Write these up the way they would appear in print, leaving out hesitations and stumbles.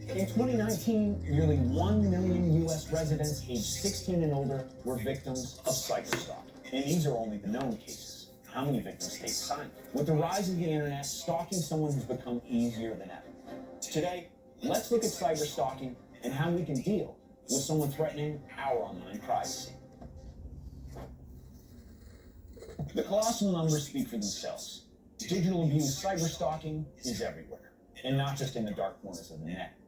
In 2019, nearly 1 million U.S. residents aged 16 and older were victims of cyberstalking. And these are only the known cases. How many victims stay silent? With the rise of the internet, stalking someone has become easier than ever. Today, let's look at cyberstalking and how we can deal with someone threatening our online privacy. The colossal numbers speak for themselves. Digital abuse, cyberstalking is everywhere, and not just in the dark corners of the net.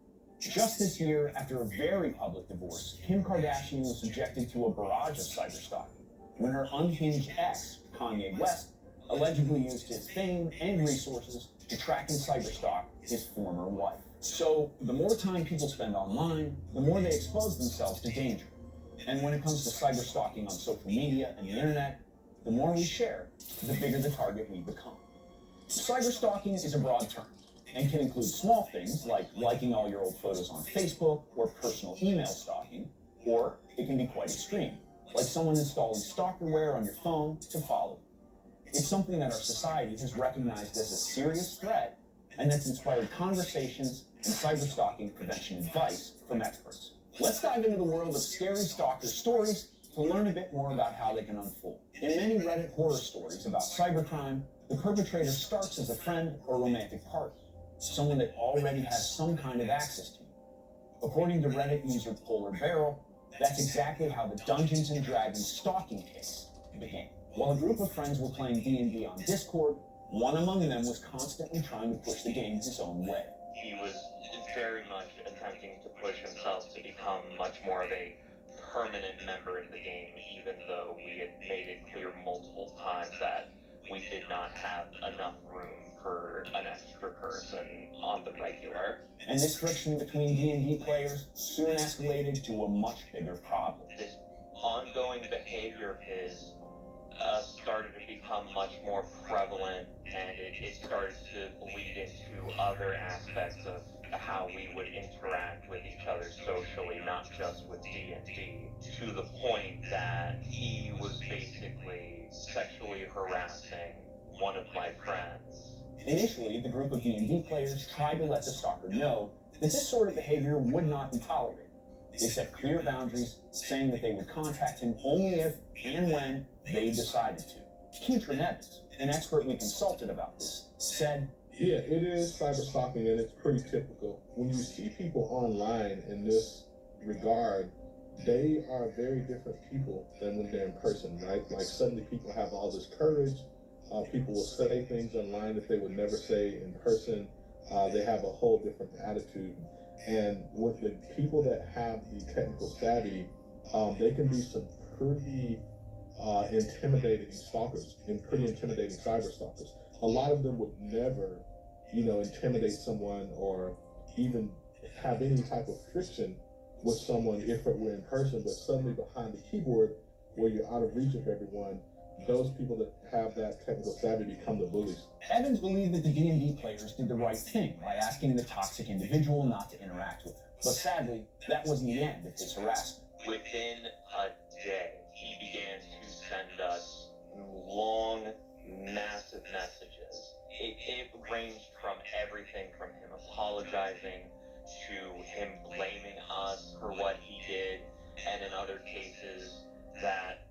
Just this year, after a very public divorce, Kim Kardashian was subjected to a barrage of cyberstalking when her unhinged ex, Kanye West, allegedly used his fame and resources to track and cyberstalk his former wife. So, the more time people spend online, the more they expose themselves to danger. And when it comes to cyberstalking on social media and the internet, the more we share, the bigger the target we become. Cyberstalking is a broad term and can include small things like liking all your old photos on Facebook or personal email stalking, or it can be quite extreme, like someone installing stalkerware on your phone to follow. It's something that our society has recognized as a serious threat and that's inspired conversations and cyberstalking prevention advice from experts. Let's dive into the world of scary stalker stories to learn a bit more about how they can unfold. In many Reddit horror stories about cybercrime, the perpetrator starts as a friend or romantic partner, someone that already has some kind of access to you. According to Reddit user Polar Barrel, that's exactly how the Dungeons & Dragons stalking case began. While a group of friends were playing D&D on Discord, one among them was constantly trying to push the game his own way. He was very much attempting to push himself to become much more of a permanent member in the game, even though we had made it clear multiple times that we did not have enough room for an extra person on the regular. And this friction between D&D players soon escalated to a much bigger problem. This ongoing behavior of his started to become much more prevalent, and it started to bleed into other aspects of how we would interact with each other socially, not just with D&D, to the point that he was basically sexually harassing one of my friends. Initially, the group of D&D players tried to let the stalker know that this sort of behavior would not be tolerated. They set clear boundaries, saying that they would contact him only if and when they decided to. Keith Renevitz, an expert we consulted about this, said, "Yeah, it is cyberstalking, and it's pretty typical. When you see people online in this regard, they are very different people than when they're in person, right? Like suddenly people have all this courage. People will say things online that they would never say in person. They have a whole different attitude. And with the people that have the technical savvy, they can be some pretty intimidating stalkers and pretty intimidating cyber stalkers. A lot of them would never, intimidate someone or even have any type of friction with someone if it were in person, but suddenly behind the keyboard where you're out of reach of everyone, those people that have that technical savvy become the bullies. Evans believed that the D&D players did the right thing by asking the toxic individual not to interact with him. But sadly, that wasn't the end of his harassment. Within a day, he began to send us long, massive messages. It ranged from everything from him apologizing to him blaming us for what he did, and in other cases that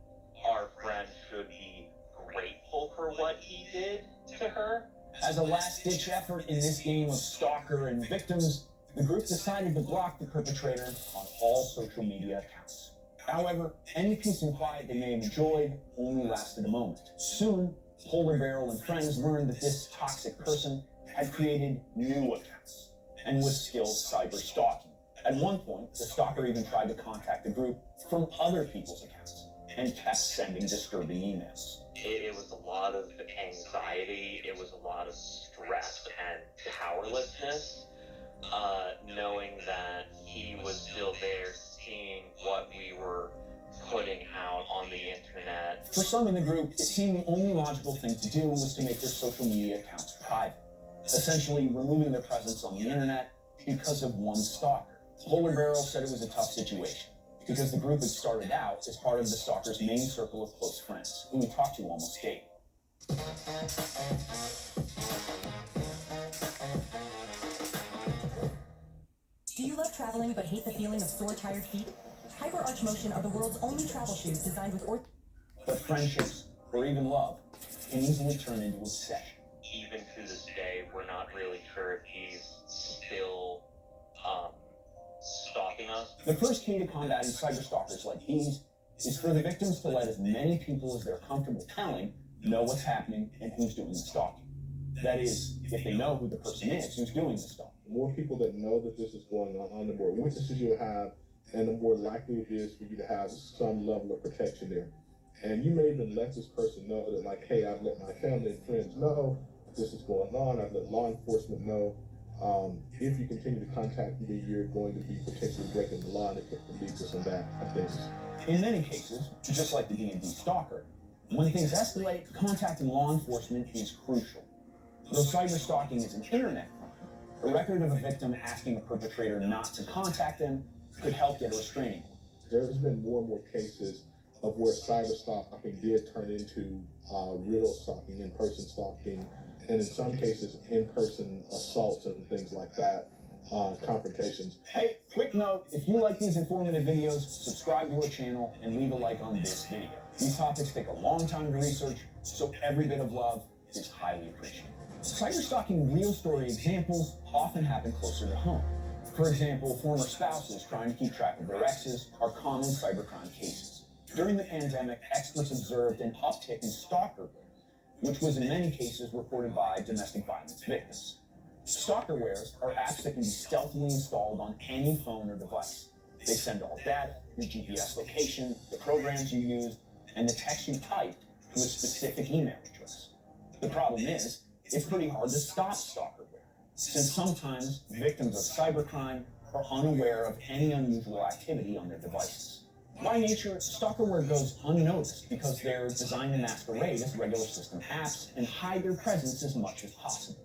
our friend should be grateful for what he did to her. As a last-ditch effort in this game of stalker and victims, the group decided to block the perpetrator on all social media accounts. However, any peace and quiet they may have enjoyed only lasted a moment. Soon, Polar Barrel and friends learned that this toxic person had created new accounts and was still cyber stalking. At one point, the stalker even tried to contact the group from other people's accounts and kept sending disturbing emails. It was a lot of anxiety, it was a lot of stress and powerlessness, knowing that he was still there, seeing what we were putting out on the internet. For some in the group, it seemed the only logical thing to do was to make their social media accounts private, essentially removing their presence on the internet because of one stalker. Polar Barrel said it was a tough situation, because the group had started out as part of the stalker's main circle of close friends, who he talked to almost daily. you love traveling but hate the feeling of sore, tired feet? Hyper Arch Motion are the world's only travel shoes designed with But friendships, or even love, can easily turn into obsession. Even to this day, we're not really sure if he's still stalking us. The first key to combating cyberstalkers like these is for the victims to let as many people as they're comfortable telling know what's happening and who's doing the stalking. That is, if they know who the person is who's doing the stalking. The more people that know that this is going on, the more witnesses you have, and the more likely it is for you to have some level of protection there. And you may even let this person know that, like, hey, I've let my family and friends know this is going on. I've let law enforcement know. If you continue to contact me, you're going to be potentially breaking the law, and it could lead to some bad things. In many cases, just like the D&D stalker, when things escalate, contacting law enforcement is crucial. Though cyberstalking is an internet crime, a record of a victim asking a perpetrator not to contact them could help get a restraining order. There's been more and more cases of where cyberstalking did turn into real stalking, in-person stalking, and in some cases, in-person assaults and things like that, confrontations. Hey, quick note, if you like these informative videos, subscribe to our channel and leave a like on this video. These topics take a long time to research, so every bit of love is highly appreciated. Cyberstalking real story examples often happen closer to home. For example, former spouses trying to keep track of their exes are common cybercrime cases. During the pandemic, experts observed an uptick in stalkerware, which was in many cases reported by domestic violence victims. Stalkerwares are apps that can be stealthily installed on any phone or device. They send all data, your GPS location, the programs you used, and the text you typed to a specific email address. The problem is, it's pretty hard to stop stalkerware, since sometimes victims of cybercrime are unaware of any unusual activity on their devices. By nature, stalkerware goes unnoticed because they're designed to masquerade as regular system apps and hide their presence as much as possible.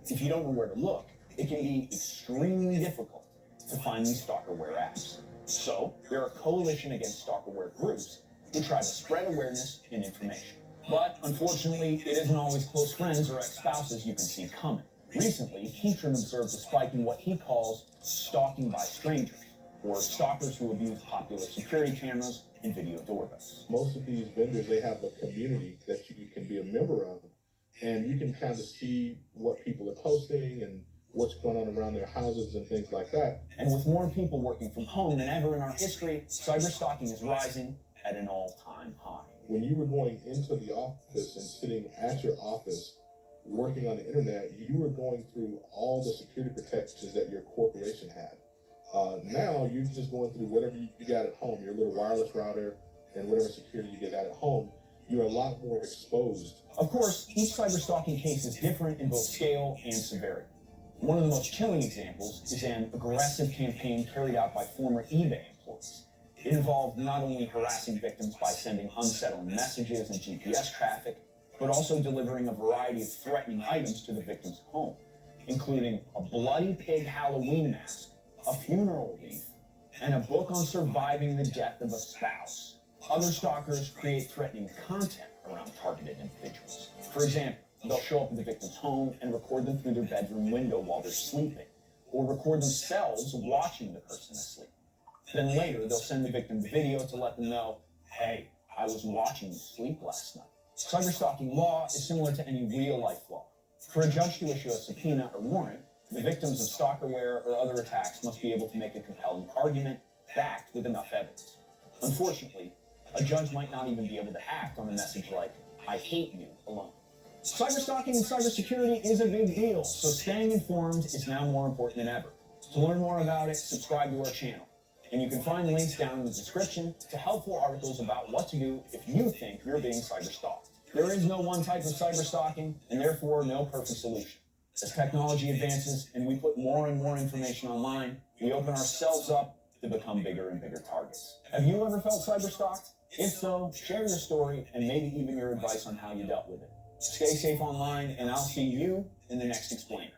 If you don't know where to look, it can be extremely difficult to find these stalkerware apps. So, there are coalition against stalkerware groups who try to spread awareness and information. But, unfortunately, it isn't always close friends or ex-spouses you can see coming. Recently, Keatron observed a spike in what he calls stalking by strangers, or stalkers who abuse popular security cameras and video doorbells. Most of these vendors, they have a community that you can be a member of, and you can kind of see what people are posting and what's going on around their houses and things like that. And with more people working from home than ever in our history, cyberstalking is rising at an all-time high. When you were going into the office and sitting at your office working on the internet, you were going through all the security protections that your corporation had. Now you're just going through whatever you got at home, your little wireless router and whatever security you get at home. You're a lot more exposed. Of course, each cyberstalking case is different in both scale and severity. One of the most chilling examples is an aggressive campaign carried out by former eBay employees. It involved not only harassing victims by sending unsettling messages and GPS traffic, but also delivering a variety of threatening items to the victim's home, including a bloody pig Halloween mask, a funeral wreath, and a book on surviving the death of a spouse. Other stalkers create threatening content around targeted individuals. For example, they'll show up at the victim's home and record them through their bedroom window while they're sleeping, or record themselves watching the person asleep. Then later, they'll send the victim the video to let them know, hey, I was watching you sleep last night. Cyberstalking law is similar to any real-life law. For a judge to issue a subpoena or warrant, the victims of stalkerware or other attacks must be able to make a compelling argument backed with enough evidence. Unfortunately, a judge might not even be able to act on a message like, I hate you, alone. Cyberstalking and cybersecurity is a big deal, so staying informed is now more important than ever. To learn more about it, subscribe to our channel. And you can find links down in the description to helpful articles about what to do if you think you're being cyberstalked. There is no one type of cyberstalking, and therefore no perfect solution. As technology advances and we put more and more information online, we open ourselves up to become bigger and bigger targets. Have you ever felt cyberstalked? If so, share your story and maybe even your advice on how you dealt with it. Stay safe online, and I'll see you in the next Explainer.